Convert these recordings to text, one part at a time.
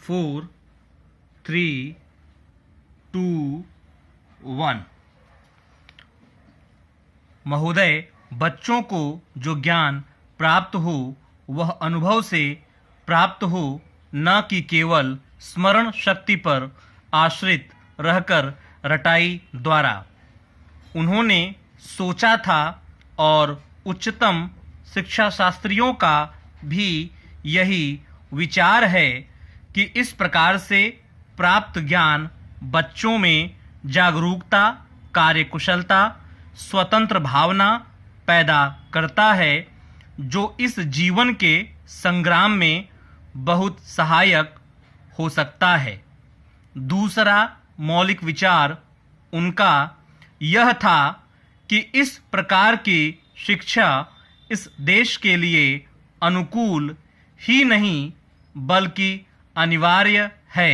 4 3 2 1। महोदय, बच्चों को जो ज्ञान प्राप्त हो वह अनुभव से प्राप्त हो, न कि केवल स्मरण शक्ति पर आश्रित रहकर रटाई द्वारा। उन्होंने सोचा था और उच्चतम शिक्षा शास्त्रियों का भी यही विचार है कि इस प्रकार से प्राप्त ज्ञान बच्चों में जागरूकता, कार्यकुशलता, स्वतंत्र भावना पैदा करता है, जो इस जीवन के संग्राम में बहुत सहायक हो सकता है। दूसरा मौलिक विचार उनका यह था कि इस प्रकार की शिक्षा इस देश के लिए अनुकूल ही नहीं बल्कि अनिवार्य है।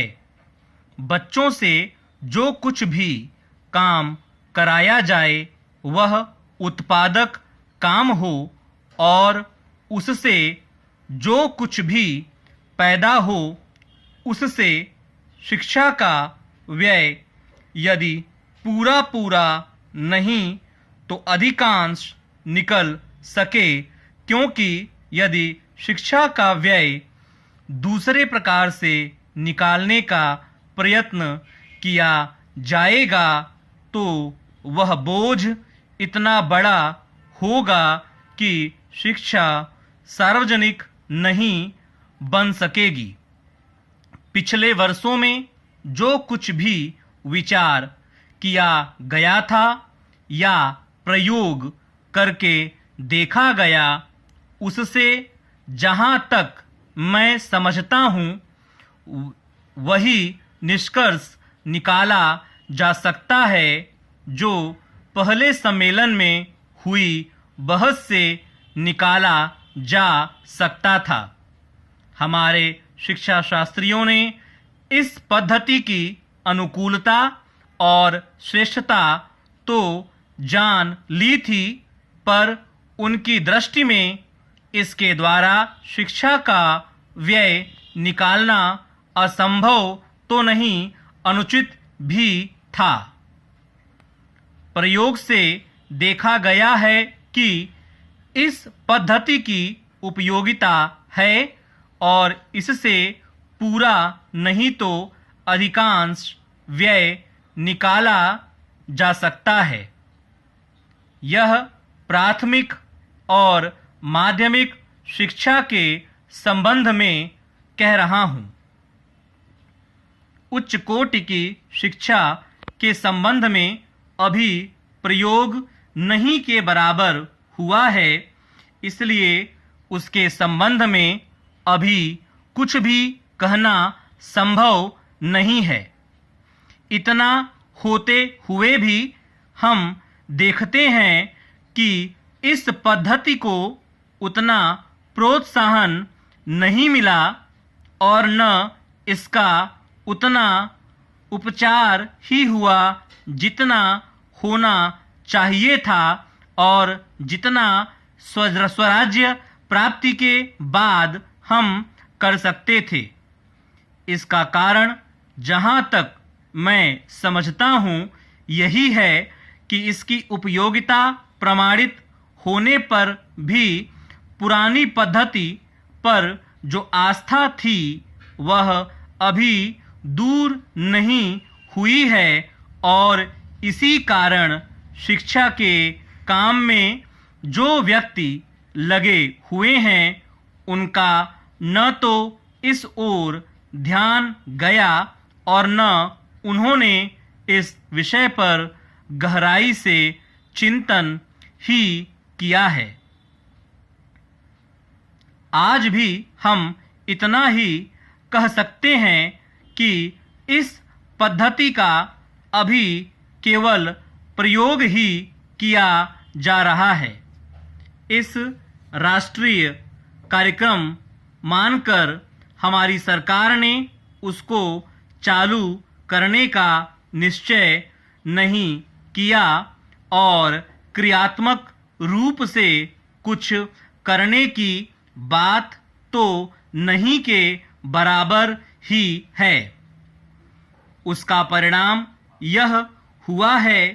बच्चों से जो कुछ भी काम कराया जाए वह उत्पादक काम हो और उससे जो कुछ भी पैदा हो उससे शिक्षा का व्यय यदि पूरा नहीं तो अधिकांश निकल सके, क्योंकि यदि शिक्षा का व्यय दूसरे प्रकार से निकालने का प्रयत्न किया जाएगा तो वह बोझ इतना बड़ा होगा कि शिक्षा सार्वजनिक नहीं बन सकेगी। पिछले वर्षों में जो कुछ भी विचार किया गया था या प्रयोग करके देखा गया, उससे जहाँ तक मैं समझता हूँ वही निष्कर्ष निकाला जा सकता है जो पहले सम्मेलन में हुई बहस से निकाला जा सकता था। हमारे शिक्षा शास्त्रियों ने इस पद्धति की अनुकूलता और श्रेष्ठता तो जान ली थी, पर उनकी दृष्टि में इसके द्वारा शिक्षा का व्यय निकालना असंभव तो नहीं, अनुचित भी था। प्रयोग से देखा गया है कि इस पद्धति की उपयोगिता है और इससे पूरा नहीं तो अधिकांश व्यय निकाला जा सकता है। यह प्राथमिक और माध्यमिक शिक्षा के संबंध में कह रहा हूँ। उच्च कोटि की शिक्षा के संबंध में अभी प्रयोग नहीं के बराबर हुआ है, इसलिए उसके संबंध में अभी कुछ भी कहना संभव नहीं है। इतना होते हुए भी हम देखते हैं कि इस पद्धति को उतना प्रोत्साहन नहीं मिला और न इसका उतना उपचार ही हुआ जितना होना चाहिए था और जितना स्वराज्य प्राप्ति के बाद हम कर सकते थे। इसका कारण जहाँ तक मैं समझता हूँ यही है कि इसकी उपयोगिता प्रमाणित होने पर भी पुरानी पद्धति पर जो आस्था थी वह अभी दूर नहीं हुई है और इसी कारण शिक्षा के काम में जो व्यक्ति लगे हुए हैं उनका न तो इस ओर ध्यान गया और न उन्होंने इस विषय पर गहराई से चिंतन ही किया है। आज भी हम इतना ही कह सकते हैं कि इस पद्धति का अभी केवल प्रयोग ही किया जा रहा है। इस राष्ट्रीय कार्यक्रम मानकर हमारी सरकार ने उसको चालू करने का निश्चय नहीं किया और क्रियात्मक रूप से कुछ करने की बात तो नहीं के बराबर ही है। उसका परिणाम यह हुआ है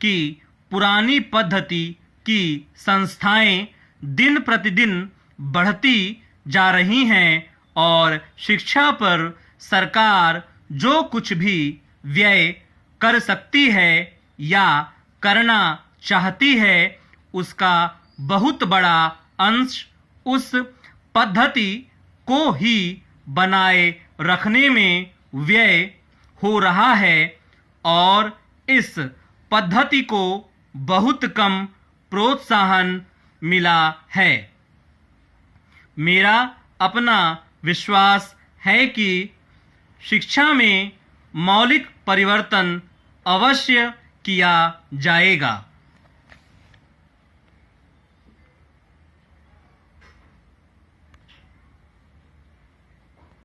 कि पुरानी पद्धति की संस्थाएं दिन प्रतिदिन बढ़ती जा रही हैं और शिक्षा पर सरकार जो कुछ भी व्यय कर सकती है या करना चाहती है उसका बहुत बड़ा अंश उस पद्धति को ही बनाए रखने में व्यय हो रहा है और इस पद्धति को बहुत कम प्रोत्साहन मिला है। मेरा अपना विश्वास है कि शिक्षा में मौलिक परिवर्तन अवश्य किया जाएगा।